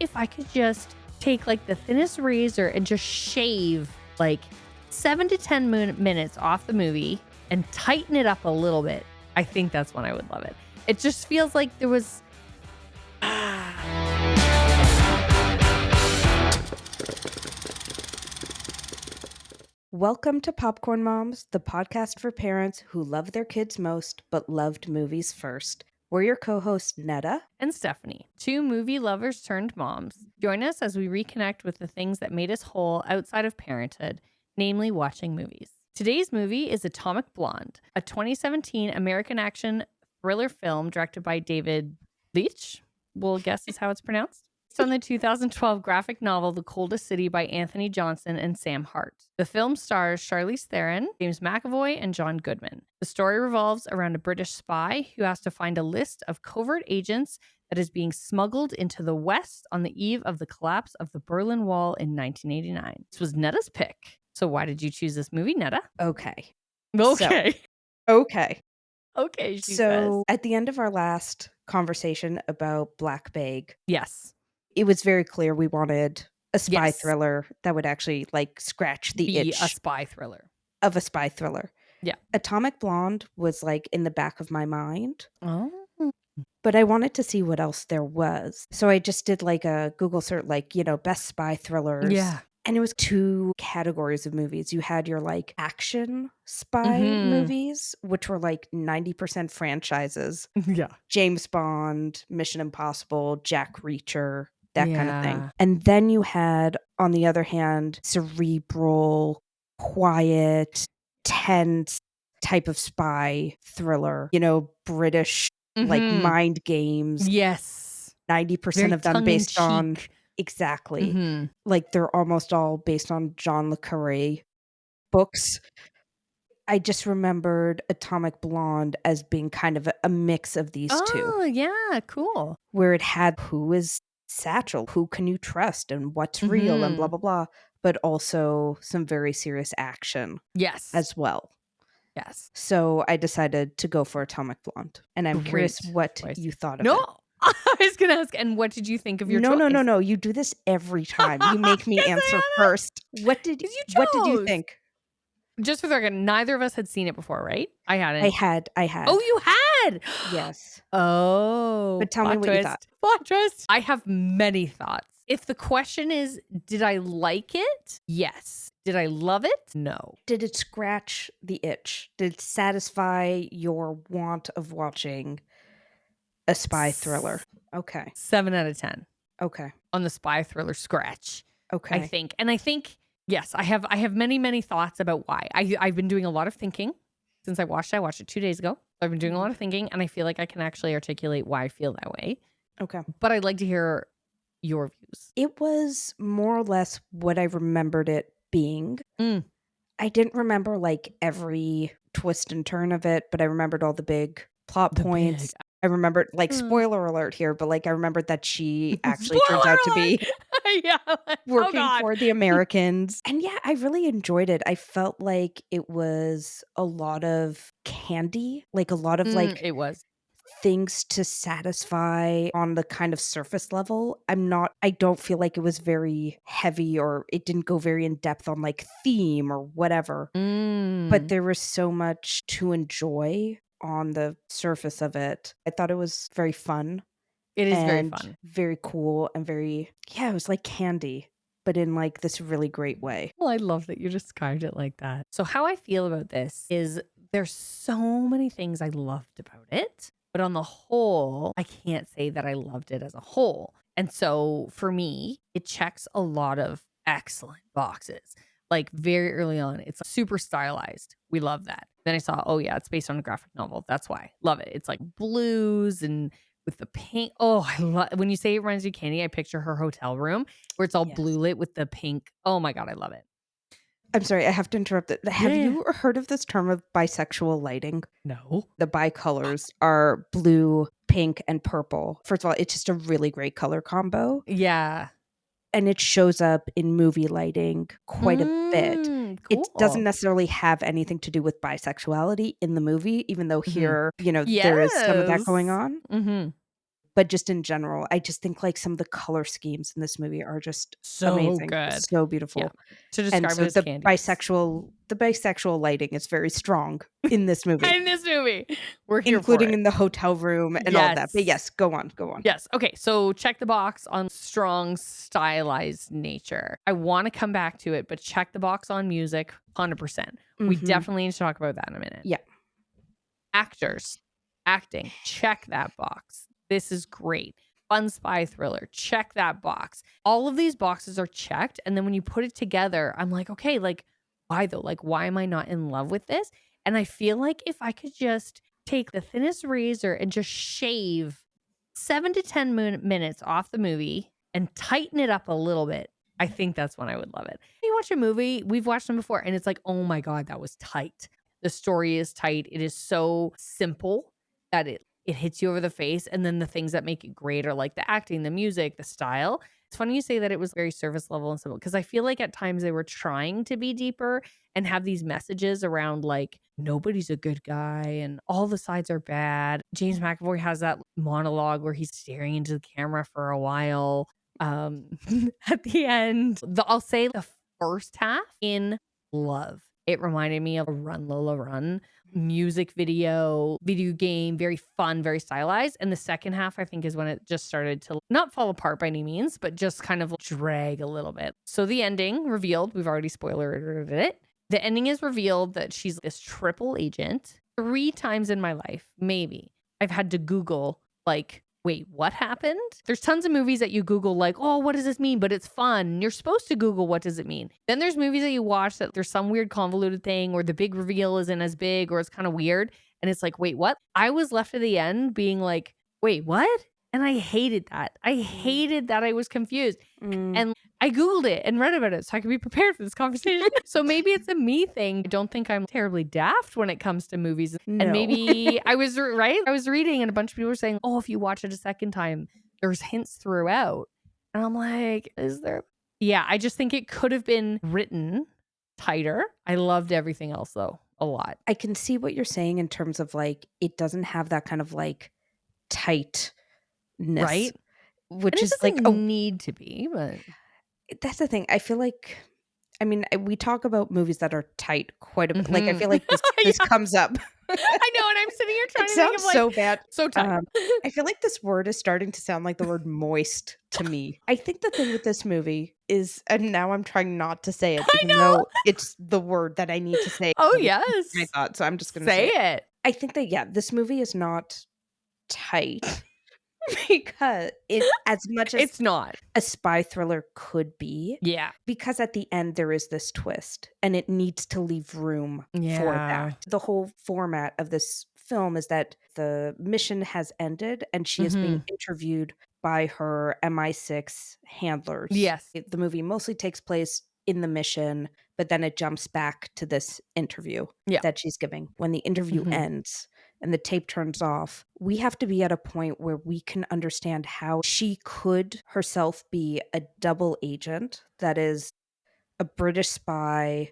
if I could just take like the thinnest razor and just shave like 7 to 10 minutes off the movie and tighten it up a little bit, I think that's when I would love it. It just feels like there was... Welcome to Popcorn Moms, the podcast for parents who love their kids most but loved movies first. We're your co-hosts, Netta and Stephanie, two movie lovers turned moms. Join us as we reconnect with the things that made us whole outside of parenthood, namely watching movies. Today's movie is Atomic Blonde, a 2017 American action thriller film directed by David Leitch, we'll guess is how it's pronounced. Based on the 2012 graphic novel The Coldest City by Antony Johnston and Sam Hart. The film stars Charlize Theron, James McAvoy, and John Goodman. The story revolves around a British spy who has to find a list of covert agents that is being smuggled into the West on the eve of the collapse of the Berlin Wall in 1989. This was Netta's pick. So why did you choose this movie, Netta? Okay. Okay, she So says. at the end of our last conversation about Black Bag, Yes, it was very clear we wanted a spy thriller that would actually like scratch the itch a spy thriller. of a spy thriller. Yeah. Atomic Blonde was like in the back of my mind. Oh. But I wanted to see what else there was. So I just did like a Google search, like, best spy thrillers. Yeah. And it was two categories of movies. You had your like action spy movies, which were like 90% franchises. Yeah. James Bond, Mission Impossible, Jack Reacher, that kind of thing. Yeah. And then you had, on the other hand, cerebral, quiet, tense type of spy thriller, British like mind games. Yes. 90% Very of them based on... tongue-in-cheek. Exactly. Like they're almost all based on John le Carré books. I just remembered Atomic Blonde as being kind of a mix of these two. Oh, yeah, cool. Where it had who is Satchel, who can you trust, and what's real, and blah, blah, blah. But also some very serious action. Yes. As well. Yes. So I decided to go for Atomic Blonde. And I'm curious what you thought of it. I was going to ask, and what did you think of your choice? No. You do this every time. You make me answer first. What did you think? Just for the record, neither of us had seen it before, right? I hadn't. I had. Oh, you had? Yes. Oh. But tell me what you thought. Plot twist. I have many thoughts. If the question is, did I like it? Yes. Did I love it? No. Did it scratch the itch? Did it satisfy your want of watching a spy thriller? Okay. 7 out of 10. Okay. On the spy thriller scratch. Okay. I think, yes, I have many, many thoughts about why. I've been doing a lot of thinking since I watched it. I watched it 2 days ago. I've been doing a lot of thinking, and I feel like I can actually articulate why I feel that way. Okay. But I'd like to hear your views. It was more or less what I remembered it being. I didn't remember like every twist and turn of it, but I remembered all the big plot points. I remembered, like, spoiler alert here, but like I remembered that she actually turns out to be working for the Americans. And yeah, I really enjoyed it. I felt like it was a lot of candy, like a lot of like it was things to satisfy on the kind of surface level. I don't feel like it was very heavy, or it didn't go very in depth on like theme or whatever. But there was so much to enjoy on the surface of it. I thought it was very fun. It is very fun. Very cool and it was like candy, but in like this really great way. Well, I love that you described it like that. So how I feel about this is there's so many things I loved about it, but on the whole, I can't say that I loved it as a whole. And so for me, it checks a lot of excellent boxes. Like very early on, it's super stylized. We love that. Then I saw, oh yeah, it's based on a graphic novel. That's why. Love it. It's like blues and with the pink. Oh, I love when you say it reminds me of candy, I picture her hotel room where it's all blue lit with the pink. Oh my God, I love it. I'm sorry, I have to interrupt it. Have you heard of this term of bisexual lighting? No. The bicolors are blue, pink, and purple. First of all, it's just a really great color combo. Yeah. And it shows up in movie lighting quite a bit. Cool. It doesn't necessarily have anything to do with bisexuality in the movie, even though here, there is some of that going on. but just in general, I just think like some of the color schemes in this movie are just So amazing, good. so beautiful. Yeah. To And describe so it as candies. the bisexual lighting is very strong in this movie, In this movie. We're here for including it. in the hotel room and all that. But yes, go on. Yes. Okay. So check the box on strong stylized nature. I want to come back to it, but check the box on music 100%. We definitely need to talk about that in a minute. Yeah. Actors, acting, check that box. This is great. Fun spy thriller, check that box. All of these boxes are checked. And then when you put it together, I'm like, okay, like, why though? Like, why am I not in love with this? And I feel like if I could just take the thinnest razor and just shave 7 to 10 minutes off the movie and tighten it up a little bit, I think that's when I would love it. You watch a movie, we've watched them before, and it's like, oh my God, that was tight. The story is tight. It is so simple that it hits you over the face. And then the things that make it great are like the acting, the music, the style. It's funny you say that it was very surface level and simple, because I feel like at times they were trying to be deeper and have these messages around like nobody's a good guy and all the sides are bad. James McAvoy has that monologue where he's staring into the camera for a while. At the end, I'll say the first half in love. It reminded me of a Run Lola Run music video game, very fun, very stylized. And the second half, I think, is when it just started to not fall apart by any means, but just kind of drag a little bit. So the ending revealed, we've already spoilered it. The ending is revealed that she's this triple agent. 3 times in my life, maybe, I've had to Google, like, wait, what happened? There's tons of movies that you Google like, oh, what does this mean? But it's fun. You're supposed to Google, what does it mean? Then there's movies that you watch that there's some weird convoluted thing, or the big reveal isn't as big, or it's kind of weird. And it's like, wait, what? I was left at the end being like, wait, what? And I hated that. I hated that I was confused. And I Googled it and read about it so I could be prepared for this conversation. So maybe it's a me thing. I don't think I'm terribly daft when it comes to movies. No. And maybe I was right. I was reading and a bunch of people were saying, oh, if you watch it a second time, there's hints throughout. And I'm like, is there? Yeah, I just think it could have been written tighter. I loved everything else though, a lot. I can see what you're saying in terms of like, it doesn't have that kind of like tightness. Right? Which is like a need to be, but that's the thing. I feel like, I mean, we talk about movies that are tight quite a bit. Like, I feel like this comes up. I know, and I'm sitting here trying to think of like, so bad. So tight. I feel like this word is starting to sound like the word moist to me. I think the thing with this movie is, and now I'm trying not to say it, even though it's the word that I need to say. Oh, yes. I thought, so I'm just going to say it. I think that, yeah, this movie is not tight. Because as much as it's not a spy thriller could be, because at the end there is this twist and it needs to leave room for that. The whole format of this film is that the mission has ended and she is being interviewed by her MI6 handlers. Yes. The movie mostly takes place in the mission, but then it jumps back to this interview that she's giving. When the interview ends and the tape turns off, we have to be at a point where we can understand how she could herself be a double agent that is a British spy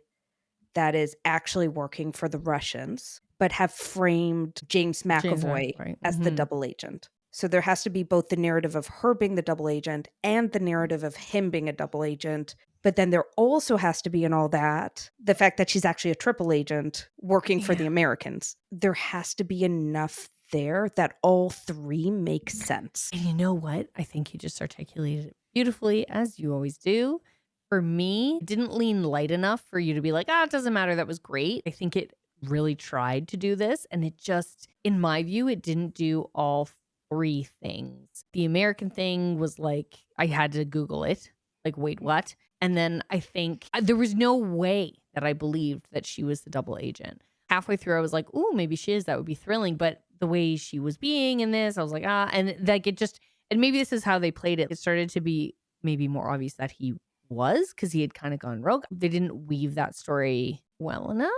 that is actually working for the Russians, but have framed James McAvoy as the double agent. So there has to be both the narrative of her being the double agent and the narrative of him being a double agent. But then there also has to be in all that the fact that she's actually a triple agent working for the Americans. There has to be enough there that all 3 make sense. And you know what? I think you just articulated it beautifully, as you always do. For me, it didn't lean light enough for you to be like, it doesn't matter. That was great. I think it really tried to do this. And it just, in my view, it didn't do all 3 things. The American thing was like, I had to Google it. Like, wait, what? And then I think there was no way that I believed that she was the double agent. Halfway through, I was like, ooh, maybe she is. That would be thrilling. But the way she was being in this, I was like, and like it just, and maybe this is how they played it. It started to be maybe more obvious that he was, because he had kind of gone rogue. They didn't weave that story well enough.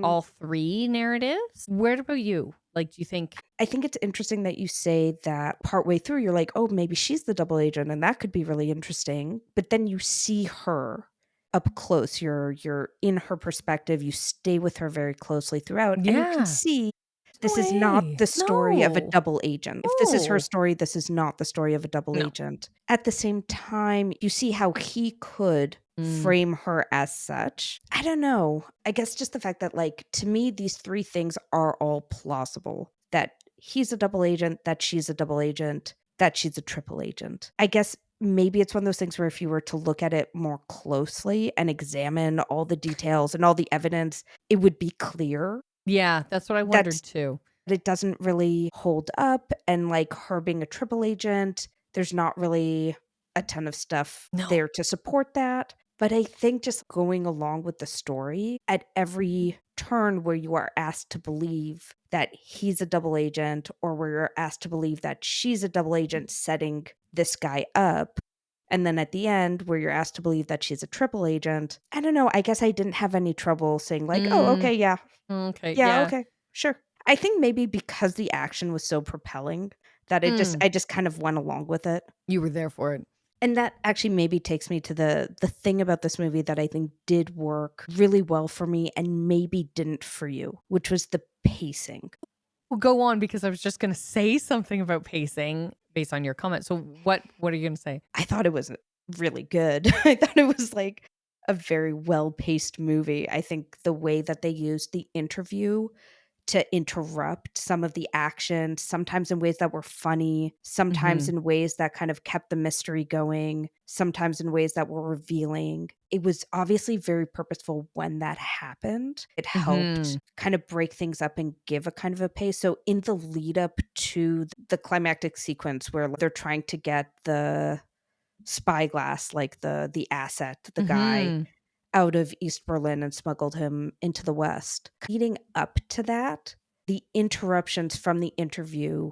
All 3 narratives. Where about you? Like, do you think? I think it's interesting that you say that partway through, you're like, oh, maybe she's the double agent and that could be really interesting. But then you see her up close. You're in her perspective. You stay with her very closely throughout. And you can see This is not the story of a double agent. If this is her story, this is not the story of a double agent. At the same time, you see how he could frame her as such. I don't know. I guess just the fact that, like, to me, these three things are all plausible. That he's a double agent, that she's a double agent, that she's a triple agent. I guess maybe it's one of those things where if you were to look at it more closely and examine all the details and all the evidence, it would be clear. Yeah, that's what I wondered too. It doesn't really hold up. And like her being a triple agent, there's not really a ton of stuff there to support that. But I think just going along with the story at every turn where you are asked to believe that he's a double agent or where you're asked to believe that she's a double agent setting this guy up. And then at the end where you're asked to believe that she's a triple agent, I don't know. I guess I didn't have any trouble saying like, oh, okay, yeah. Okay. Yeah, okay, sure. I think maybe because the action was so propelling that I just kind of went along with it. You were there for it. And that actually maybe takes me to the thing about this movie that I think did work really well for me and maybe didn't for you, which was the pacing. Well, go on, because I was just going to say something about pacing based on your comment. So what are you going to say? I thought it was really good. I thought it was like a very well-paced movie. I think the way that they used the interview to interrupt some of the action, sometimes in ways that were funny, sometimes in ways that kind of kept the mystery going, sometimes in ways that were revealing. It was obviously very purposeful when that happened. It helped kind of break things up and give a kind of a pace. So in the lead up to the climactic sequence where they're trying to get the spyglass, like the asset, the guy, out of East Berlin and smuggled him into the West. Leading up to that, the interruptions from the interview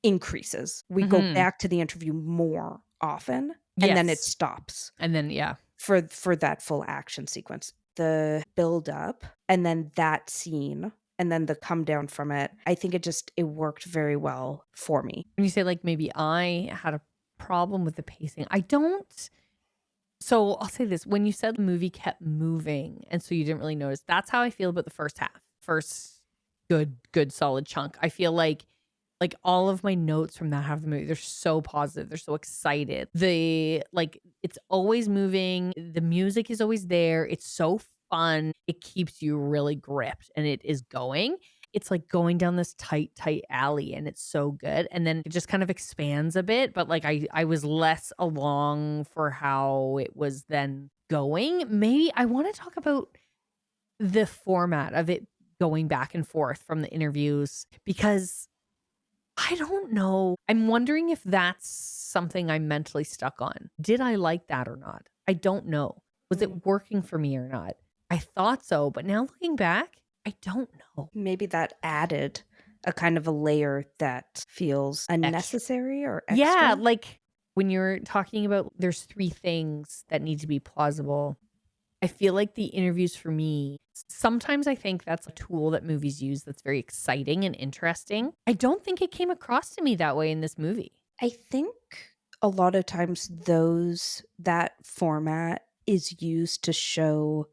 increases. We go back to the interview more often, and then it stops. And then, for that full action sequence. The build up, and then that scene, and then the come down from it, I think it worked very well for me. When you say like maybe I had a problem with the pacing, I don't. So I'll say this, when you said the movie kept moving and so you didn't really notice, that's how I feel about the first half. First good solid chunk. I feel like all of my notes from that half of the movie, they're so positive. They're so excited. It's always moving. The music is always there. It's so fun. It keeps you really gripped and it is going. It's like going down this tight alley and it's so good. And then it just kind of expands a bit. But like I was less along for how it was then going. Maybe I want to talk about the format of it going back and forth from the interviews, because I don't know. I'm wondering if that's something I'm mentally stuck on. Did I like that or not? I don't know. Was it working for me or not? I thought so. But now looking back, I don't know. Maybe that added a kind of a layer that feels unnecessary or extra. Yeah, like when you're talking about there's three things that need to be plausible. I feel like the interviews for me, sometimes I think that's a tool that movies use that's very exciting and interesting. I don't think it came across to me that way in this movie. I think a lot of times that format is used to show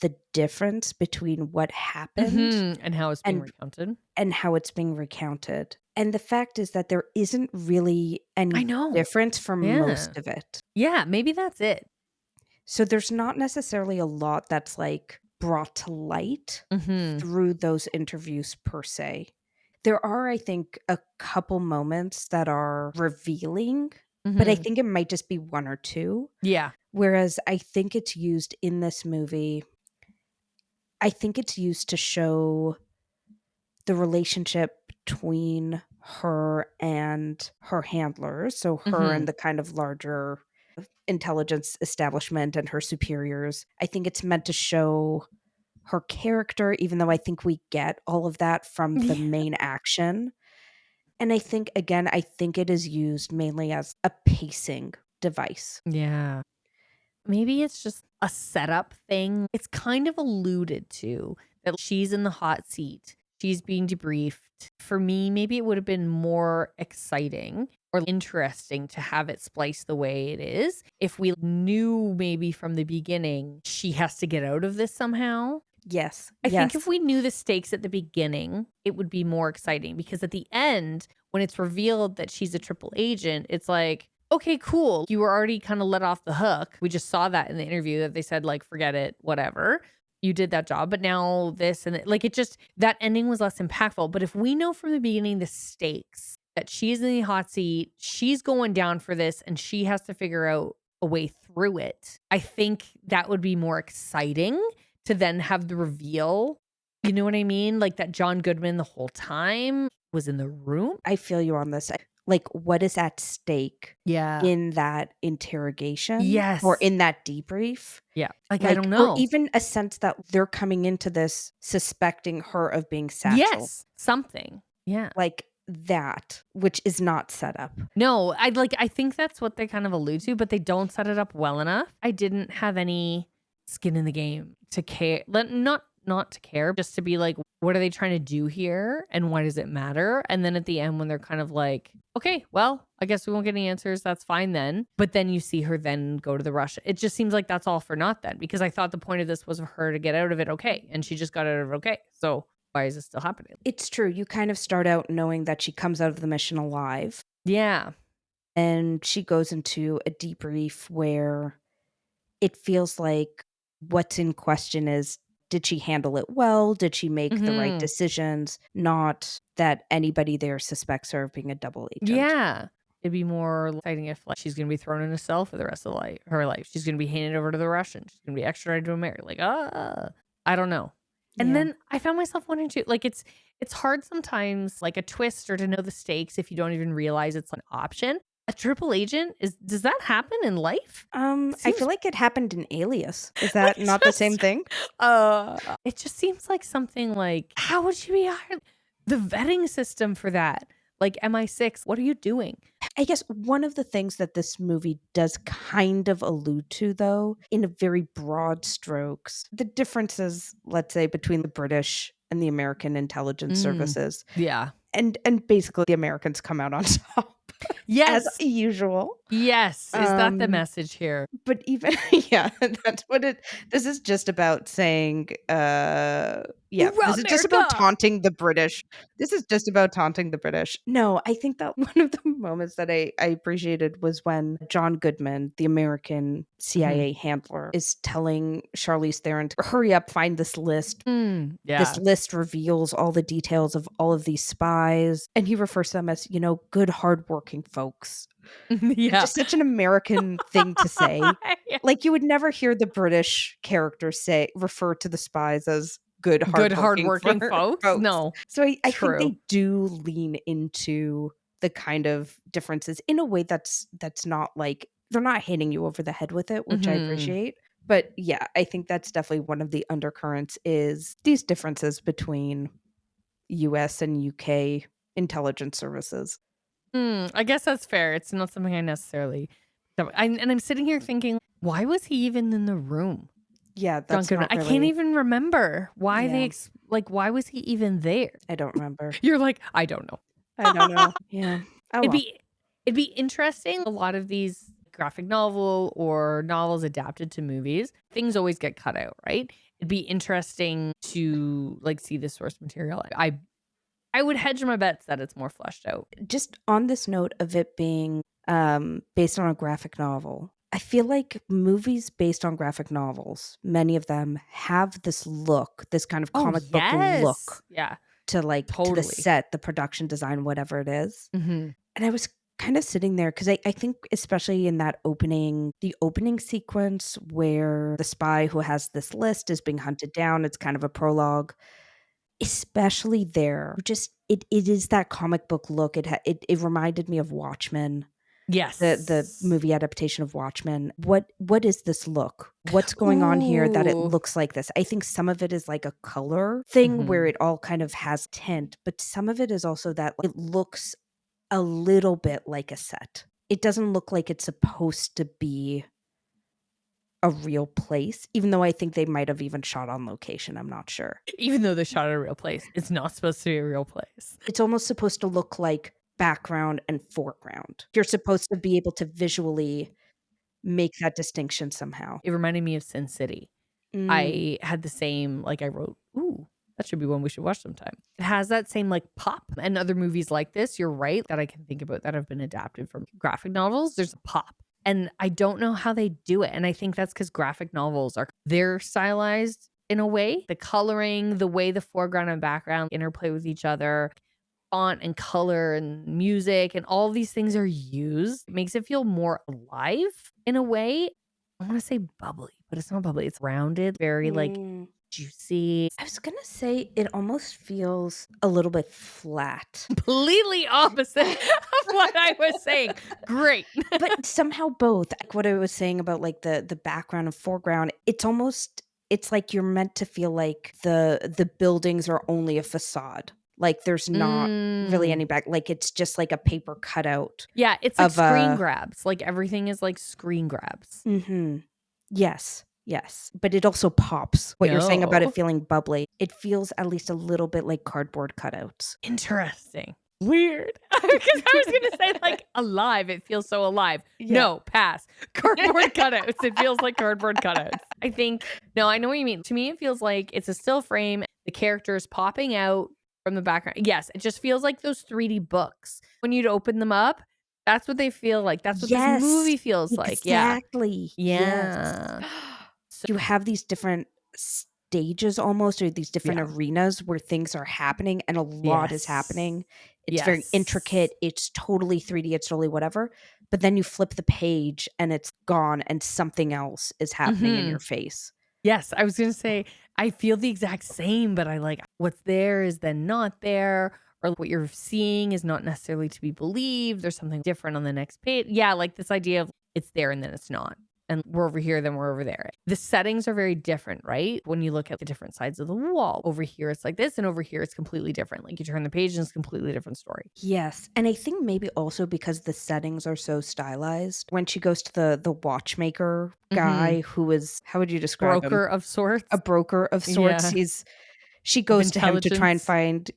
the difference between what happened and how it's being recounted. And how it's being recounted. And the fact is that there isn't really any difference for most of it. Yeah, maybe that's it. So there's not necessarily a lot that's like brought to light through those interviews per se. There are, I think, a couple moments that are revealing, but I think it might just be one or two. Yeah. Whereas I think it's used in this movie, I think it's used to show the relationship between her and her handlers. So her and the kind of larger intelligence establishment and her superiors. I think it's meant to show her character, even though I think we get all of that from the main action. And I think it is used mainly as a pacing device. Yeah. Maybe it's just a setup thing. It's kind of alluded to that she's in the hot seat. She's being debriefed. For me, maybe it would have been more exciting or interesting to have it spliced the way it is if we knew maybe from the beginning she has to get out of this somehow. Yes. I think if we knew the stakes at the beginning, it would be more exciting, because at the end, when it's revealed that she's a triple agent, it's like, okay, cool. You were already kind of let off the hook. We just saw that in the interview that they said, like, forget it, whatever. You did that job, but now this and like, it just, that ending was less impactful. But if we know from the beginning the stakes, that she's in the hot seat, she's going down for this, and she has to figure out a way through it, I think that would be more exciting to then have the reveal. You know what I mean? Like that John Goodman the whole time was in the room. I feel you on this. Like, what is at stake Yeah. in that interrogation? Yes. Or in that debrief? Yeah. Like I don't know. Or even a sense that they're coming into this suspecting her of being Satchel. Yes. Something. Yeah. Like that, which is not set up. No, I think that's what they kind of allude to, but they don't set it up well enough. I didn't have any skin in the game to care. Not to care, just to be like, what are they trying to do here? And why does it matter? And then at the end, when they're kind of like, okay, well, I guess we won't get any answers. That's fine then. But then you see her then go to the rush. It just seems like that's all for naught then, because I thought the point of this was for her to get out of it okay. And she just got out of it okay. So why is this still happening? It's true. You kind of start out knowing that she comes out of the mission alive. Yeah. And she goes into a debrief where it feels like what's in question is, did she handle it well? Did she make the right decisions? Not that anybody there suspects her of being a double agent. Yeah. It'd be more exciting if like she's going to be thrown in a cell for the rest of her life. She's going to be handed over to the Russians. She's going to be extradited to America. Like, I don't know. And then I found myself wondering too, like it's hard sometimes, like a twist or to know the stakes if you don't even realize it's an option. A triple agent does that happen in life? I feel like it happened in Alias. Is that not the same thing? It just seems like something like, how would you be hired? The vetting system for that, like MI6, what are you doing? I guess one of the things that this movie does kind of allude to, though, in a very broad strokes, the differences, let's say, between the British and the American intelligence services. Yeah. And basically the Americans come out on top. Yes. As usual. Yes. Is that the message here? But even, yeah, that's what this is just about saying, this is just about taunting the British. This is just about taunting the British. No, I think that one of the moments that I appreciated was when John Goodman, the American CIA handler, is telling Charlize Theron to hurry up, find this list. Yeah. This list reveals all the details of all of these spies. And he refers to them as, good, hardworking folks. Yeah. Just such an American thing to say. Yeah. Like you would never hear the British characters refer to the spies as good, hardworking folks. No. So I think they do lean into the kind of differences in a way that's not like, they're not hitting you over the head with it, which I appreciate. But yeah, I think that's definitely one of the undercurrents is these differences between US and UK intelligence services. I guess that's fair. It's not something I necessarily. I'm sitting here thinking, why was he even in the room? Yeah, that's not really... I can't even remember why why was he even there? I don't remember. You're like, I don't know. I don't know. Yeah. Oh, it'd be interesting. A lot of these graphic novel or novels adapted to movies, things always get cut out, right? It'd be interesting to like see the source material. I would hedge my bets that it's more fleshed out. Just on this note of it being based on a graphic novel, I feel like movies based on graphic novels, many of them have this look, this kind of comic book look. Yeah. To like to the set, the production design, whatever it is. And I was kind of sitting there because I think especially in that the opening sequence where the spy who has this list is being hunted down, it's kind of a prologue. Especially there, just it is that comic book look. It reminded me of Watchmen. Yes, the movie adaptation of Watchmen. What is this look? What's going on here that it looks like this? I think some of it is like a color thing where it all kind of has tint, but some of it is also that it looks a little bit like a set. It doesn't look like it's supposed to be a real place, even though I think they might have even shot on location. I'm not sure. Even though they shot at a real place, it's not supposed to be a real place. It's almost supposed to look like background and foreground. You're supposed to be able to visually make that distinction somehow. It reminded me of Sin City. I had the same, like I wrote, ooh, that should be one we should watch sometime. It has that same like pop, and other movies like this, you're right, that I can think about that have been adapted from graphic novels. There's a pop. And I don't know how they do it. And I think that's because graphic novels they're stylized in a way. The coloring, the way the foreground and background interplay with each other, font and color and music, and all these things are used. It makes it feel more alive in a way. I want to say bubbly, but it's not bubbly. It's rounded, very like juicy. I was gonna say it almost feels a little bit flat. Completely opposite of what I was saying. Great. But somehow both. Like what I was saying about like the background and foreground, it's like you're meant to feel like the buildings are only a facade. Like there's not really any back, like it's just like a paper cutout. Yeah, it's like screen grabs. Like everything is like screen grabs. Yes. But it also pops. What you're saying about it feeling bubbly, it feels at least a little bit like cardboard cutouts. Interesting. Weird. Because I was going to say like alive. It feels so alive. Yeah. No, pass. Cardboard cutouts. It feels like cardboard cutouts. I know what you mean. To me, it feels like it's a still frame. The characters popping out from the background. Yes, it just feels like those 3D books. When you'd open them up, that's what they feel like. That's what this movie feels like. Exactly. Yeah. Yes. So you have these different stages almost, or these different arenas where things are happening and a lot is happening. It's very intricate. It's totally 3D. It's totally whatever. But then you flip the page and it's gone and something else is happening in your face. Yes, I was going to say, I feel the exact same, but I like what's there is then not there, or what you're seeing is not necessarily to be believed. There's something different on the next page. Yeah, like this idea of it's there and then it's not. And we're over here, then we're over there. The settings are very different, right? When you look at the different sides of the wall, over here it's like this, and over here it's completely different. Like you turn the page and it's a completely different story. Yes. And I think maybe also because the settings are so stylized. When she goes to the watchmaker guy who is, how would you describe him? Broker of sorts. A broker of sorts. Yeah. She goes to him to try and find,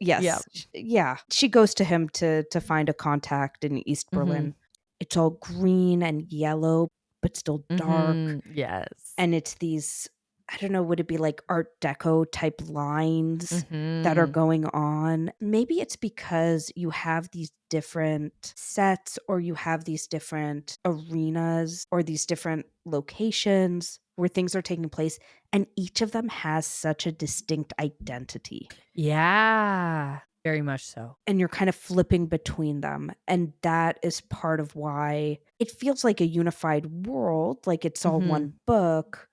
she goes to him to find a contact in East Berlin. It's all green and yellow, but still dark. Yes. And it's these, I don't know, would it be like Art Deco type lines that are going on? Maybe it's because you have these different sets, or you have these different arenas, or these different locations where things are taking place, and each of them has such a distinct identity. Yeah. Very much so. And you're kind of flipping between them. And that is part of why it feels like a unified world, like it's all one book.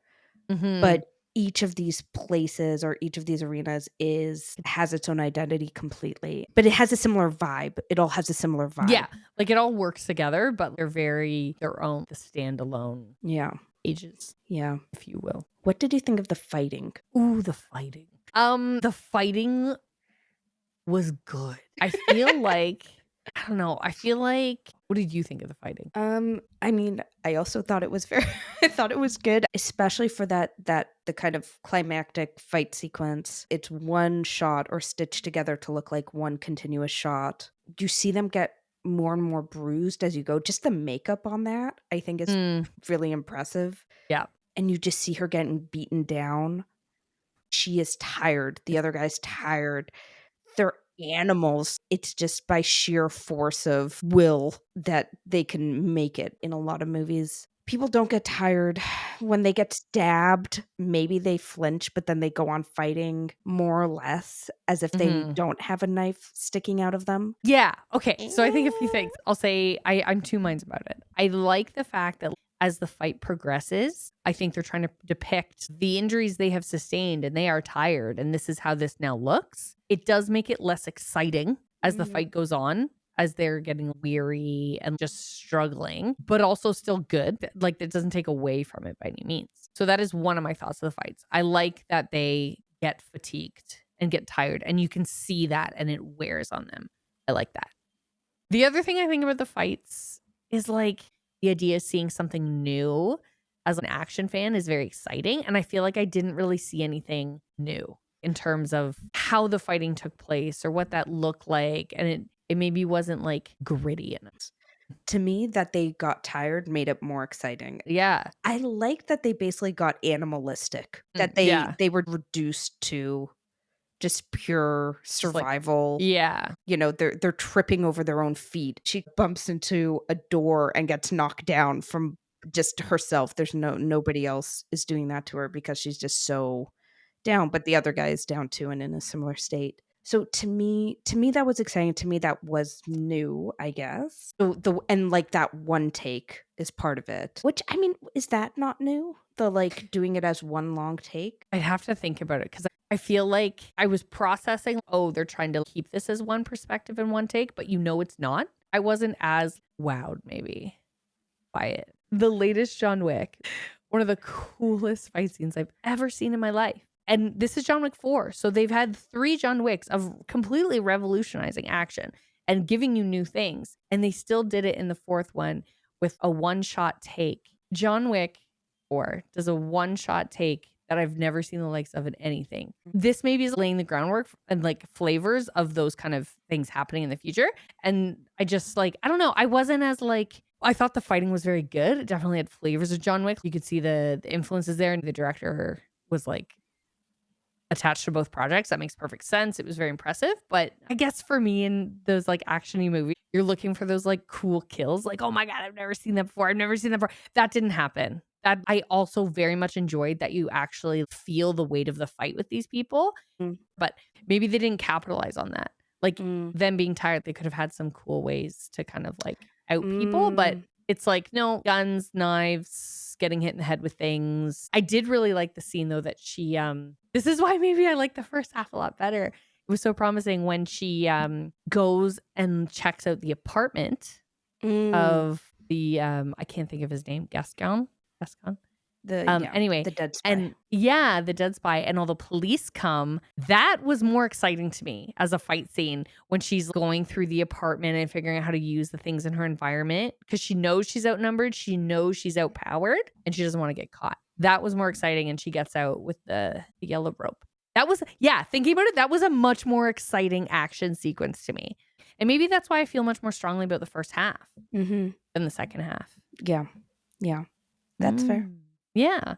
But each of these places or each of these arenas has its own identity completely. But it has a similar vibe. It all has a similar vibe. Yeah. Like it all works together, but they're very their own, the standalone pages. Yeah. If you will. What did you think of the fighting? Ooh, the fighting. The fighting was good. I feel like, I don't know. I feel like, what did you think of the fighting? I mean, I also thought it was I thought it was good, especially for the kind of climactic fight sequence. It's one shot or stitched together to look like one continuous shot. You see them get more and more bruised as you go. Just the makeup on that, I think, is really impressive. Yeah. And you just see her getting beaten down. She is tired. The other guy's tired. They're animals. It's just by sheer force of will that they can make it in a lot of movies. People don't get tired when they get stabbed. Maybe they flinch, but then they go on fighting more or less as if they don't have a knife sticking out of them. Yeah. Okay. So I think a few things. I'll say I'm two minds about it. I like the fact that as the fight progresses, I think they're trying to depict the injuries they have sustained, and they are tired, and this is how this now looks. It does make it less exciting as the fight goes on, as they're getting weary and just struggling, but also still good. Like, it doesn't take away from it by any means. So that is one of my thoughts of the fights. I like that they get fatigued and get tired, and you can see that, and it wears on them. I like that. The other thing I think about the fights is like, the idea of seeing something new as an action fan is very exciting. And I feel like I didn't really see anything new in terms of how the fighting took place or what that looked like. And it maybe wasn't like gritty in it. To me, that they got tired made it more exciting. Yeah. I like that they basically got animalistic, that Yeah. they were reduced to just pure Just like, survival. yeah. You know, they're tripping over their own feet. She bumps into a door and gets knocked down from just herself. There's nobody else is doing that to her because she's just so down, but the other guy is down too and in a similar state. So to me that was exciting. To me that was new, I guess. So and like that one take is part of it. Which, I mean, is that not new? The like doing it as one long take? I'd have to think about it because I feel like I was processing, oh, they're trying to keep this as one perspective in one take, but it's not. I wasn't as wowed maybe by it. The latest John Wick, one of the coolest fight scenes I've ever seen in my life. And this is John Wick 4. So they've had 3 John Wicks of completely revolutionizing action and giving you new things. And they still did it in the 4th one with a one-shot take. John Wick 4 does a one-shot take that I've never seen the likes of in anything. This maybe is laying the groundwork and like flavors of those kind of things happening in the future. And I just like, I don't know. I wasn't as like, I thought the fighting was very good. It definitely had flavors of John Wick. You could see the influences there. And the director was like attached to both projects. That makes perfect sense. It was very impressive. But I guess for me in those like action-y movies, you're looking for those like cool kills. Like, oh my God, I've never seen that before. I've never seen that before. That didn't happen. That I also very much enjoyed that you actually feel the weight of the fight with these people. But maybe they didn't capitalize on that. Like them being tired, they could have had some cool ways to kind of like out people. But it's like, no, guns, knives, getting hit in the head with things. I did really like the scene though that she this is why maybe I like the first half a lot better. It was so promising when she goes and checks out the apartment of the I can't think of his name, Gascon. Anyway, the dead spy. And the dead spy and all the police come. That was more exciting to me as a fight scene when she's going through the apartment and figuring out how to use the things in her environment because she knows she's outnumbered, she knows she's outpowered, and she doesn't want to get caught. That was more exciting, and she gets out with the yellow rope. That was, thinking about it, that was a much more exciting action sequence to me. And maybe that's why I feel much more strongly about the first half than the second half. Yeah. That's fair. Yeah.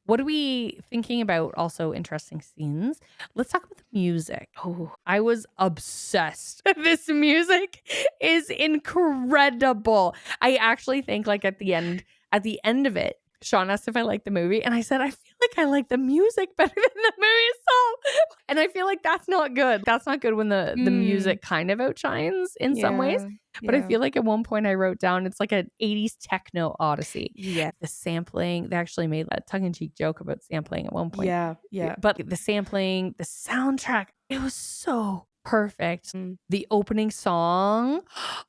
What are we thinking about? Also interesting scenes. Let's talk about the music. Oh, I was obsessed. This music is incredible. I actually think like at the end of it, Sean asked if I liked the movie, and I said, I feel like I like the music better than the movie itself. And I feel like that's not good. That's not good when the music kind of outshines in some ways. But I feel like at one point I wrote down it's like an 80s techno odyssey. Yeah. The sampling, they actually made a tongue-in-cheek joke about sampling at one point. Yeah. But the sampling, the soundtrack, it was so perfect. The opening song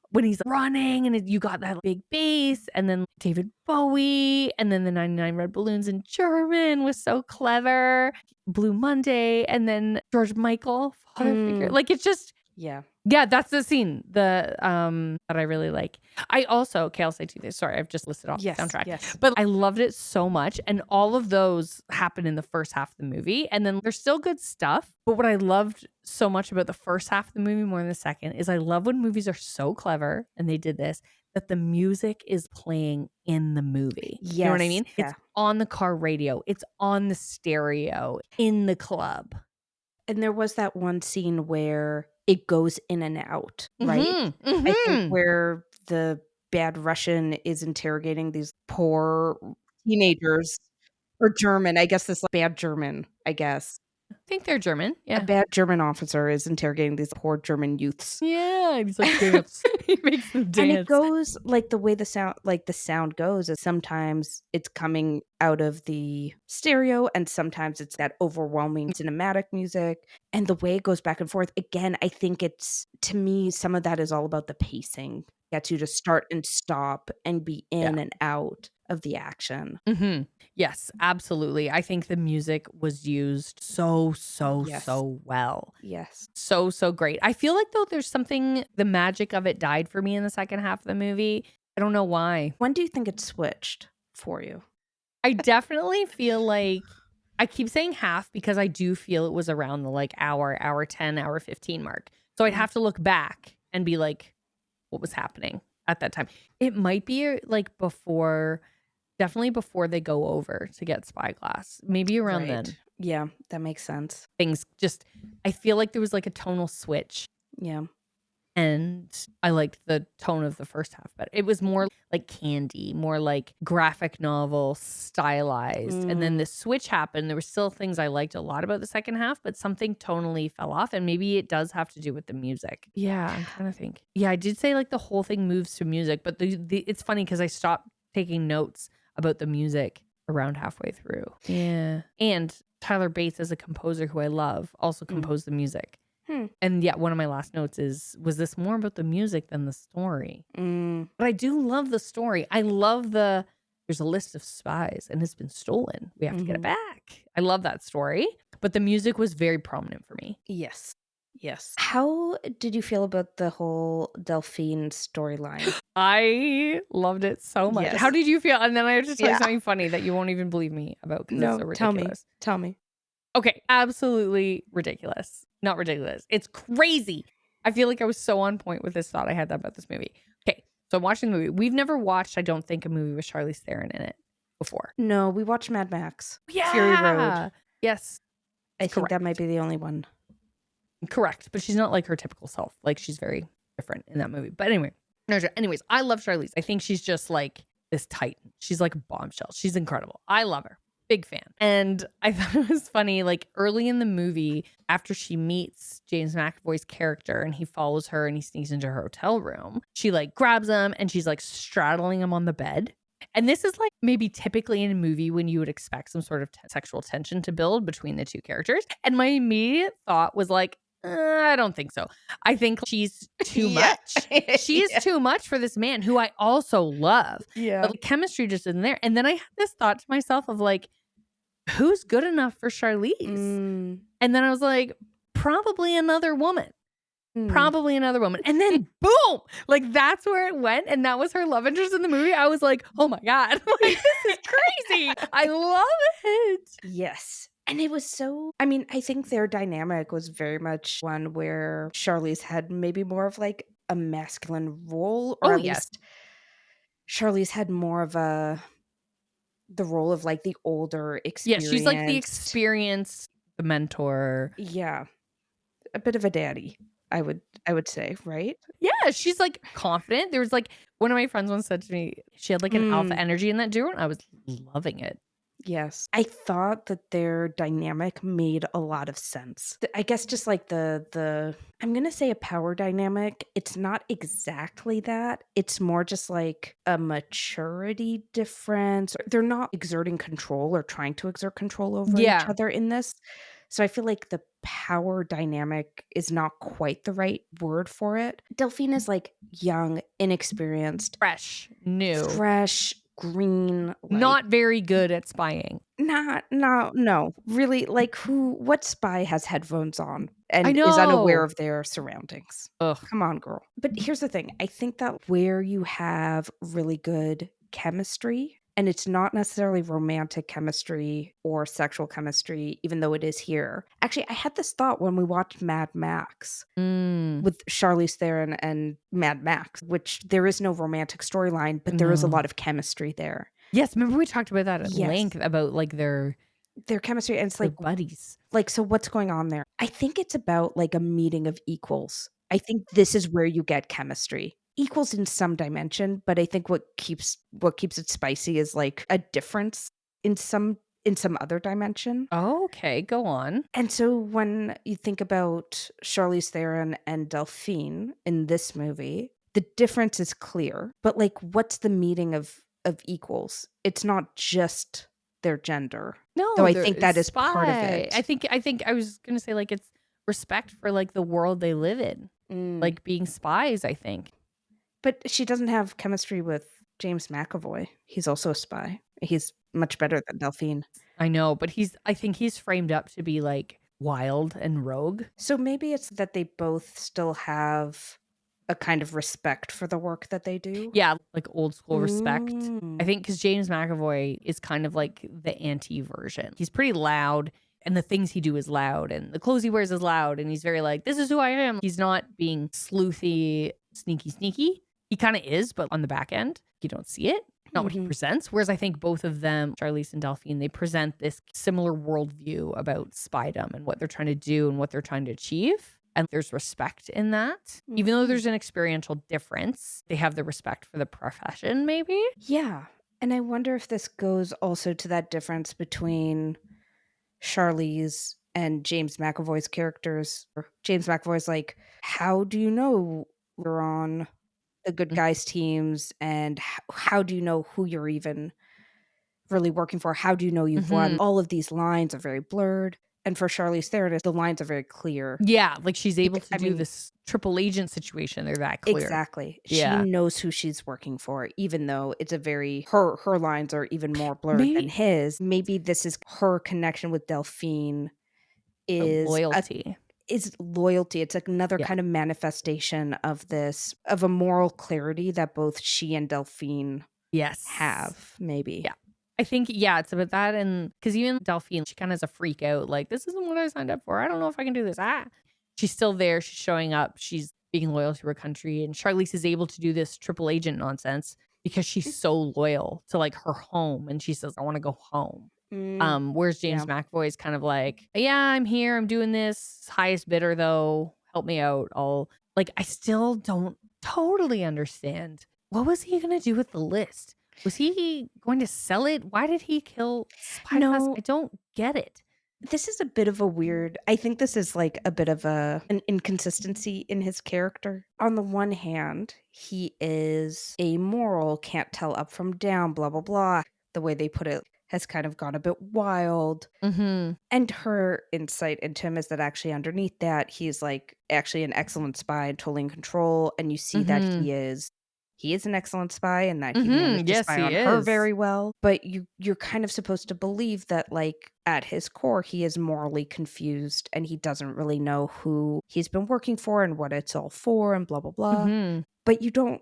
when he's running and you got that big bass and then David Bowie and then the 99 Red Balloons in German was so clever. Blue Monday and then George Michael father figure. Like it's just yeah, that's the scene that I really like. I also, okay, I'll say two things. Sorry, I've just listed off the soundtrack. Yes. But I loved it so much. And all of those happen in the first half of the movie. And then there's still good stuff. But what I loved so much about the first half of the movie more than the second is I love when movies are so clever, and they did this, that the music is playing in the movie. Yes. You know what I mean? Yeah. It's on the car radio. It's on the stereo in the club. And there was that one scene where it goes in and out, right? I think where the bad Russian is interrogating these poor teenagers, or German, I guess this bad German, I guess. I think they're German. Yeah. A bad German officer is interrogating these poor German youths. Yeah. He's like, dance. He makes them dance. And it goes like the way the sound goes is sometimes it's coming out of the stereo and sometimes it's that overwhelming cinematic music. And the way it goes back and forth, again, I think it's, to me, some of that is all about the pacing. Gets you to start and stop and be in and out of the action. Yes, absolutely. I think the music was used so well. Yes. So great. I feel like though there's something, the magic of it died for me in the second half of the movie. I don't know why. When do you think it switched for you? I definitely feel like, I keep saying half because I do feel it was around the like hour 10, hour 15 mark. So I'd have to look back and be like, what was happening? at that time. It might be like definitely before they go over to get Spyglass. Maybe around then. Yeah, that makes sense. Things just, I feel like there was like a tonal switch. Yeah. And I liked the tone of the first half, but it was more like Candy, more like graphic novel stylized. And then the switch happened. There were still things I liked a lot about the second half, but something tonally fell off. And maybe it does have to do with the music. Yeah, I'm trying to think. Yeah, I did say like the whole thing moves to music, but it's funny because I stopped taking notes about the music around halfway through. Yeah. And Tyler Bates, as a composer who I love, also composed the music. And yeah, one of my last notes was this more about the music than the story? But I do love the story. I love there's a list of spies and it's been stolen. We have to get it back. I love that story. But the music was very prominent for me. Yes. How did you feel about the whole Delphine storyline? I loved it so much. Yes. How did you feel? And then I have to tell you something funny that you won't even believe me about because it's so ridiculous. Tell me. Okay, absolutely ridiculous. Not ridiculous. It's crazy. I feel like I was so on point with this thought I had about this movie. Okay, so I'm watching the movie. We've never watched, I don't think, a movie with Charlize Theron in it before. No, we watched Mad Max. Yeah. Fury Road. Yes. I think that might be the only one. Correct, but she's not like her typical self. Like she's very different in that movie. But anyways, I love Charlize. I think she's just like this titan. She's like a bombshell. She's incredible. I love her. Big fan. And I thought it was funny, like early in the movie, after she meets James McAvoy's character and he follows her and he sneaks into her hotel room, she like grabs him and she's like straddling him on the bed. And this is like maybe typically in a movie when you would expect some sort of sexual tension to build between the two characters. And my immediate thought was like, I don't think so. I think she's too much. She is too much for this man who I also love. Yeah. But the chemistry just isn't there. And then I had this thought to myself of like, who's good enough for Charlize? And then I was like, probably another woman. And then boom, like that's where it went. And that was her love interest in the movie. I was like, oh my God, like, this is crazy. I love it. Yes. And it was so, I mean, I think their dynamic was very much one where Charlize had maybe more of like a masculine role, or at least Charlize had more of the role of like the older, experienced. Yeah, she's like the experienced, the mentor. Yeah. A bit of a daddy, I would say, right? Yeah, she's like confident. There was like one of my friends once said to me, she had like an alpha energy in that duo, and I was loving it. Yes. I thought that their dynamic made a lot of sense. I guess just like the I'm going to say a power dynamic. It's not exactly that. It's more just like a maturity difference. They're not exerting control or trying to exert control over each other in this. So I feel like the power dynamic is not quite the right word for it. Delphine is like young, inexperienced, fresh, new, green, like, not very good at spying. No. Really, like what spy has headphones on and is unaware of their surroundings? Ugh. Come on, girl. But here's the thing. I think that where you have really good chemistry, and it's not necessarily romantic chemistry or sexual chemistry, even though it is here. Actually, I had this thought when we watched Mad Max with Charlize Theron and Mad Max, which there is no romantic storyline, but there is a lot of chemistry there. Yes, remember we talked about that at length about like their chemistry, and it's like buddies. Like, so what's going on there? I think it's about like a meeting of equals. I think this is where you get chemistry. Equals in some dimension, but I think what keeps it spicy is like a difference in some other dimension. Oh, okay, go on. And so when you think about Charlize Theron and Delphine in this movie, the difference is clear. But like, what's the meeting of equals? It's not just their gender. No, though I think that is part of it. I think I was gonna say like it's respect for like the world they live in, like being spies. I think. But she doesn't have chemistry with James McAvoy. He's also a spy. He's much better than Delphine. I know, but I think he's framed up to be like wild and rogue. So maybe it's that they both still have a kind of respect for the work that they do. Yeah, like old school respect. I think because James McAvoy is kind of like the anti-version. He's pretty loud, and the things he do is loud, and the clothes he wears is loud, and he's very like, this is who I am. He's not being sleuthy, sneaky. He kind of is, but on the back end, you don't see it. Not what he presents. Whereas I think both of them, Charlize and Delphine, they present this similar worldview about spydom and what they're trying to do and what they're trying to achieve. And there's respect in that. Even though there's an experiential difference, they have the respect for the profession, maybe. Yeah. And I wonder if this goes also to that difference between Charlize and James McAvoy's characters. James McAvoy's like, how do you know you're on the good guys teams, and how do you know who you're even really working for? How do you know you've won? All of these lines are very blurred. And for Charlize Theron, the lines are very clear. Yeah, like she's able to do this triple agent situation. They're that clear. Exactly. Yeah. She knows who she's working for, even though it's a very, her lines are even more blurred than his. Maybe this is her connection with Delphine is loyalty. Is loyalty. It's like another kind of manifestation of this, of a moral clarity that both she and Delphine have, maybe. Yeah. I think, it's about that. And because even Delphine, she kind of has a freak out. Like, this isn't what I signed up for. I don't know if I can do this. She's still there. She's showing up. She's being loyal to her country. And Charlize is able to do this triple agent nonsense because she's so loyal to like her home. And she says, I want to go home. Whereas James McAvoy is kind of like, yeah, I'm here. I'm doing this. Highest bidder, though. Help me out. I still don't totally understand. What was he going to do with the list? Was he going to sell it? Why did he kill Spyglass? I don't get it. This is a bit of a weird, I think this is like a bit of an inconsistency in his character. On the one hand, he is amoral, can't tell up from down, blah, blah, blah. The way they put it has kind of gone a bit wild. And her insight into him is that actually underneath that, he's like actually an excellent spy and totally in control. And you see that he is an excellent spy and that he managed to spy on her very well. But you're kind of supposed to believe that, like, at his core, he is morally confused and he doesn't really know who he's been working for and what it's all for and blah, blah, blah. But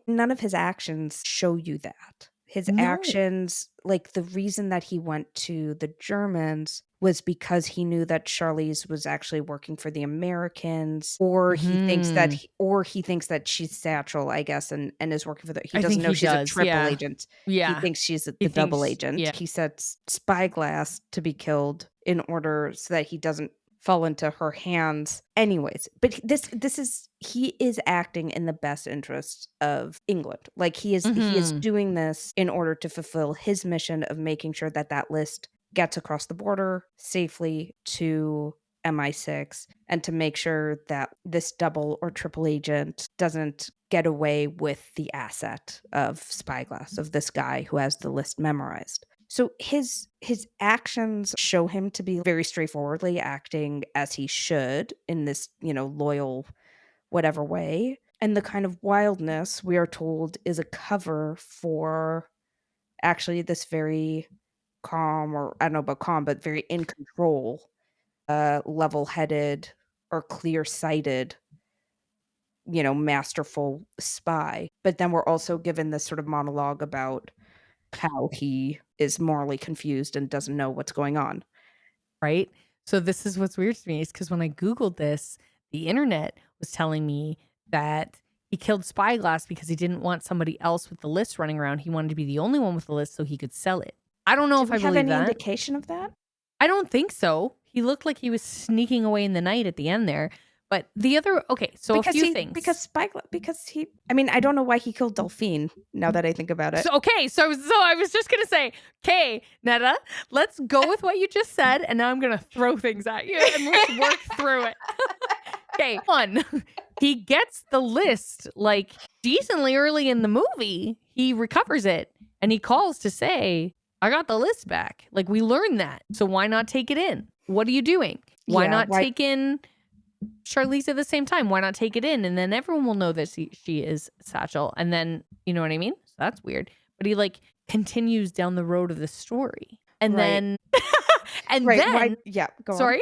none of his actions show you that. His actions, like the reason that he went to the Germans was because he knew that Charlize was actually working for the Americans, or he thinks that she's Satchel, I guess, and is working for he doesn't know she's a triple agent. He thinks she's the double agent. He sets Spyglass to be killed in order so that he doesn't fall into her hands anyways. But he is acting in the best interest of England. Like he is doing this in order to fulfill his mission of making sure that list gets across the border safely to MI6 and to make sure that this double or triple agent doesn't get away with the asset of Spyglass, of this guy who has the list memorized. So his actions show him to be very straightforwardly acting as he should in this, loyal whatever way. And the kind of wildness, we are told, is a cover for actually this very calm, or I don't know about calm, but very in control, level-headed or clear-sighted, masterful spy. But then we're also given this sort of monologue about how he is morally confused and doesn't know what's going on. Right? So this is what's weird to me is because when I Googled this, the internet was telling me that he killed Spyglass because he didn't want somebody else with the list running around. He wanted to be the only one with the list so he could sell it. I don't know if I believe that. Do we have any indication of that? I don't think so. He looked like he was sneaking away in the night at the end there. But the other, so a few things. I don't know why he killed Delphine, now that I think about it. So I was just going to say, okay, Netta, let's go with what you just said, and now I'm going to throw things at you, and let's work through it. Okay, one, he gets the list, like, decently early in the movie. He recovers it, and he calls to say, I got the list back. Like, we learned that, so why not take it in? What are you doing? Why not take in Charlize at the same time? Why not take it in? And then everyone will know that she is Satchel. And then, you know what I mean? So that's weird. But he like continues down the road of the story. And then, go on. Sorry.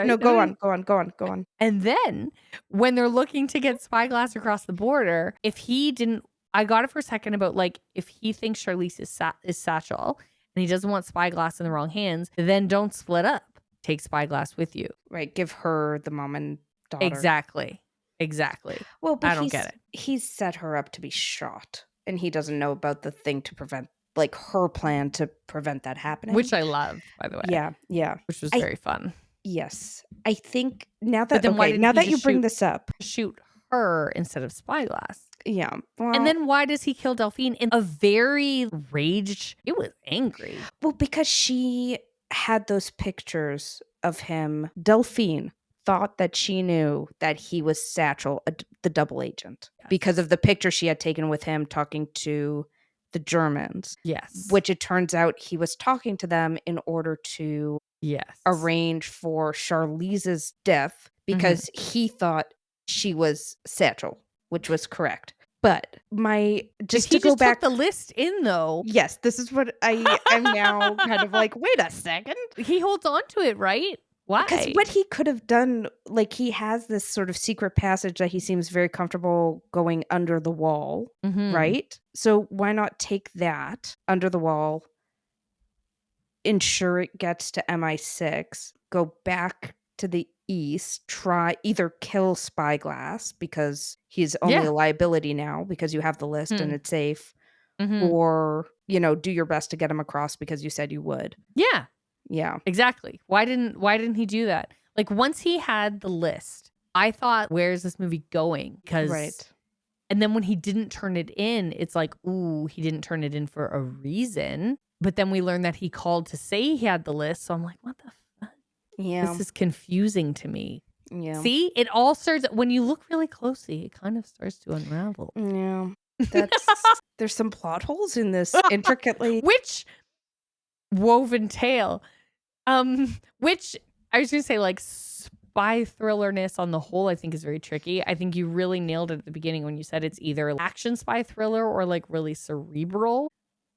No, go on. And then when they're looking to get Spyglass across the border, if he didn't, I got it for a second about like, if he thinks Charlize is Satchel and he doesn't want Spyglass in the wrong hands, then don't split up. Take Spyglass with you. Right. Give her the mom and daughter. Exactly. Exactly. Well, but I don't get it. he's set her up to be shot, and he doesn't know about the thing to prevent, like, her plan to prevent that happening. Which I loved, by the way. Yeah, yeah. Which was very fun. Yes. I think now But that then why didn't now he that you just bring this up. shoot her instead of Spyglass? Yeah. Well, And then why does he kill Delphine in a very raged? It was angry. well, because she had those pictures of him. Delphine thought that she knew that he was Satchel, the double agent, because of the picture she had taken with him talking to the Germans. Yes. Which it turns out he was talking to them in order to arrange for Charlize's death because he thought she was Satchel, which was correct. But just to go back, took the list in though. Yes, this is what I am now kind of like. Wait a second, he holds on to it, right? Why? Because what he could have done, like, he has this sort of secret passage that he seems very comfortable going under the wall, right? So why not take that under the wall, ensure it gets to MI6, go back to the east, try either kill Spyglass because he's only a liability now because you have the list and it's safe, or, you know, do your best to get him across because you said you would. Yeah. Yeah. Exactly. Why didn't he do that? Like, once he had the list, I thought, where's this movie going? Because and then when he didn't turn it in, it's like, ooh, he didn't turn it in for a reason. But then we learned that he called to say he had the list. So I'm like, what the fuck? Yeah. This is confusing to me. Yeah. See, it all starts when you look really closely, it kind of starts to unravel. Yeah. There's some plot holes in this intricately. Which woven tale. Which I was gonna say, like, spy thrillerness on the whole, I think is very tricky. I think you really nailed it at the beginning when you said it's either action spy thriller or like really cerebral.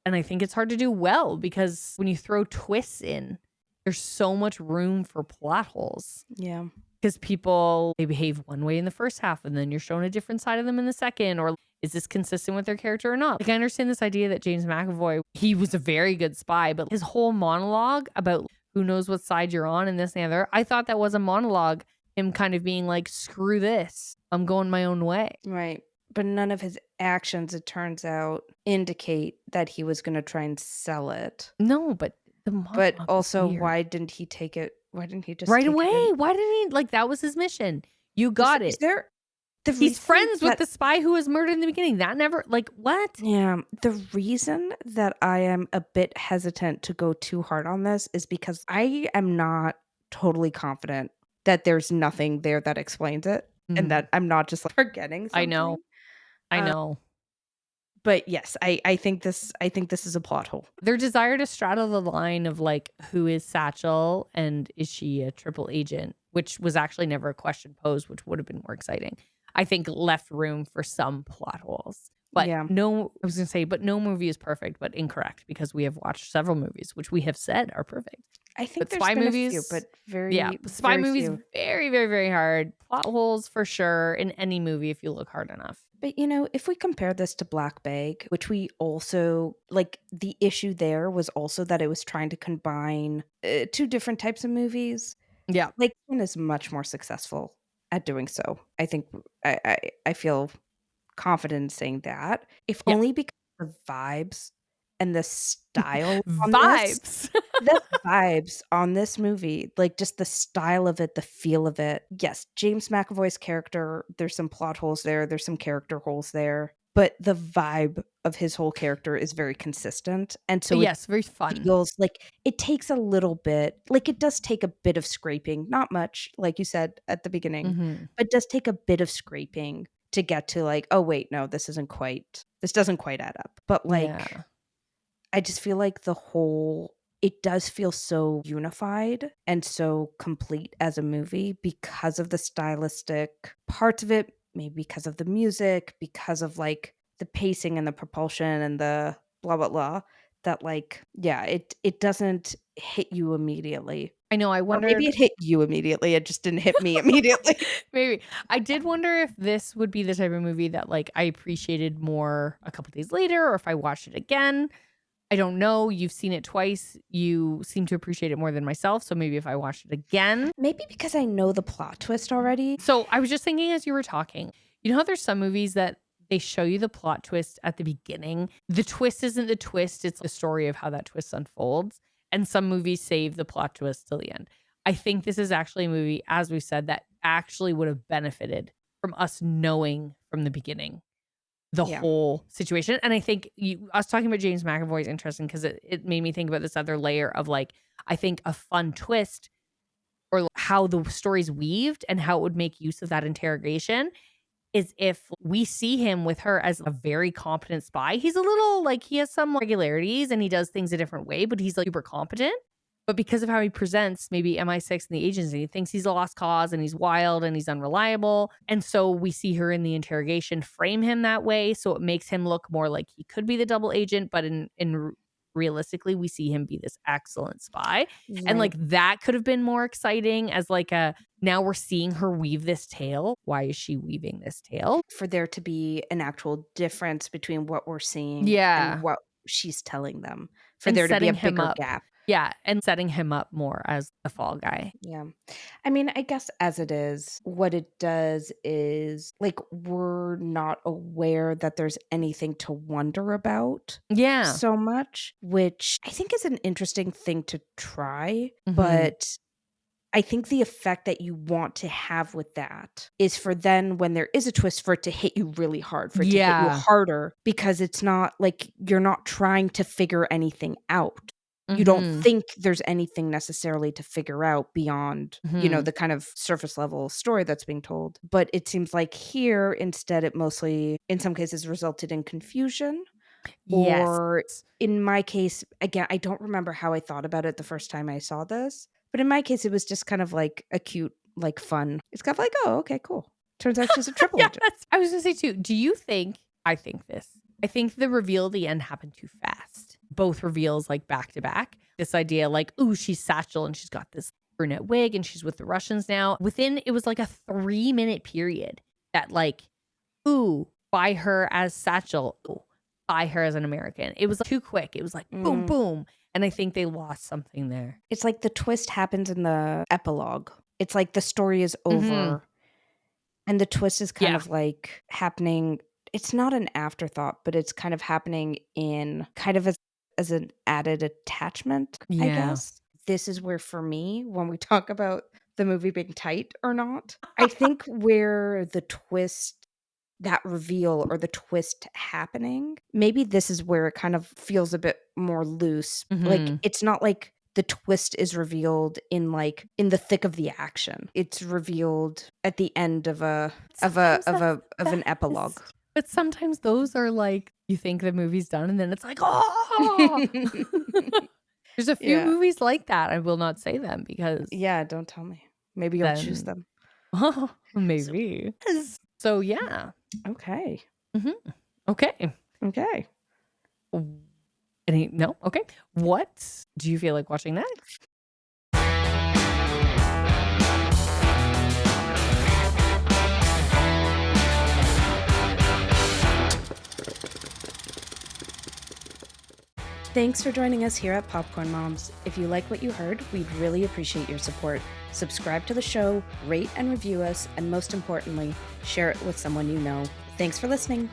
And I think it's hard to do well because when you throw twists in, there's so much room for plot holes. Yeah. Because people, they behave one way in the first half and then you're shown a different side of them in the second. Or is this consistent with their character or not? Like, I understand this idea that James McAvoy, he was a very good spy, but his whole monologue about who knows what side you're on and this and the other, I thought that was a monologue. Him kind of being like, screw this, I'm going my own way. Right. But none of his actions, it turns out, indicate that he was going to try and sell it. No, but the monologue. But also, why didn't he take it? Why didn't he just right take away? it? Why didn't he? Like, that was his mission. You got it. He's friends with the spy who was murdered in the beginning. That never, like, what? Yeah. The reason that I am a bit hesitant to go too hard on this is because I am not totally confident that there's nothing there that explains it and that I'm not just like forgetting something. I know. But yes, I think this is a plot hole. Their desire to straddle the line of like, who is Satchel and is she a triple agent, which was actually never a question posed, which would have been more exciting. I think left room for some plot holes. But no movie is perfect, but incorrect because we have watched several movies, which we have said are perfect. I think but there's spy been movies, a few, but very spy very movies few. very, very, very hard. Plot holes for sure in any movie if you look hard enough. But you know, if we compare this to Black Bag, which we also like, the issue there was also that it was trying to combine two different types of movies. Yeah, like one is much more successful at doing so. I think I feel confident in saying that, if only because of the vibes and the style the vibes on this movie, like just the style of it, the feel of it. Yes, James McAvoy's character, there's some plot holes there's some character holes there, but the vibe of his whole character is very consistent, and so very fun. Feels like it takes a little bit, like it does take a bit of scraping, not much, like you said at the beginning, but it does take a bit of scraping to get to like, oh wait, no, this doesn't quite add up. But like, I just feel like it does feel so unified and so complete as a movie because of the stylistic parts of it, maybe because of the music, because of like the pacing and the propulsion and the blah blah blah, that like, it doesn't hit you immediately. I know. I wonder. Maybe it hit you immediately. It just didn't hit me immediately. Maybe. I did wonder if this would be the type of movie that like I appreciated more a couple days later, or if I watched it again. I don't know. You've seen it twice. You seem to appreciate it more than myself. So maybe if I watched it again. Maybe because I know the plot twist already. So I was just thinking as you were talking, you know how there's some movies that they show you the plot twist at the beginning? The twist isn't the twist. It's the story of how that twist unfolds. And some movies save the plot twist till the end. I think this is actually a movie, as we said, that actually would have benefited from us knowing from the beginning the whole situation. And I think us talking about James McAvoy is interesting because it made me think about this other layer of like, I think a fun twist or how the story's weaved and how it would make use of that interrogation is if we see him with her as a very competent spy. He's a little like, he has some regularities and he does things a different way, but he's like super competent. But because of how he presents maybe MI6 and the agency, he thinks he's a lost cause and he's wild and he's unreliable. And so we see her in the interrogation frame him that way. So it makes him look more like he could be the double agent, but in realistically, we see him be this excellent spy. Right. And like that could have been more exciting as like now we're seeing her weave this tale. Why is she weaving this tale? For there to be an actual difference between what we're seeing and what she's telling them. For there to be a bigger gap. Yeah, and setting him up more as the fall guy. Yeah. I mean, I guess as it is, what it does is like we're not aware that there's anything to wonder about so much, which I think is an interesting thing to try. Mm-hmm. But I think the effect that you want to have with that is for then when there is a twist for it to hit you really hard, for it to hit you harder, because it's not like you're not trying to figure anything out. You don't think there's anything necessarily to figure out beyond, the kind of surface level story that's being told. But it seems like here, instead, it mostly, in some cases, resulted in confusion. Yes. Or in my case, again, I don't remember how I thought about it the first time I saw this. But in my case, it was just kind of like a cute, like fun. It's kind of like, oh, okay, cool. Turns out she's a triple agent. I was going to say too, do you think, I think the reveal at the end happened too fast. Both reveals like back to back. This idea like, ooh, she's Satchel and she's got this brunette wig and she's with the Russians now. It was like a 3-minute period that like, ooh, buy her as Satchel. Ooh, buy her as an American. It was like, too quick. It was like boom, boom. And I think they lost something there. It's like the twist happens in the epilogue. It's like the story is over and the twist is kind of like happening. It's not an afterthought, but it's kind of happening in kind of as an added attachment, I guess. This is where, for me, when we talk about the movie being tight or not, I think where the twist, that reveal or the twist happening, maybe this is where it kind of feels a bit more loose. Like, it's not like the twist is revealed in the thick of the action. It's revealed at the end of an epilogue. But sometimes those are like, you think the movie's done and then it's like, oh! There's a few movies like that. I will not say them because... Yeah, don't tell me. Maybe you'll choose them. Oh, maybe. So yeah. Okay. Okay. No? Okay. What do you feel like watching next? Thanks for joining us here at Popcorn Moms. If you like what you heard, we'd really appreciate your support. Subscribe to the show, rate and review us, and most importantly, share it with someone you know. Thanks for listening.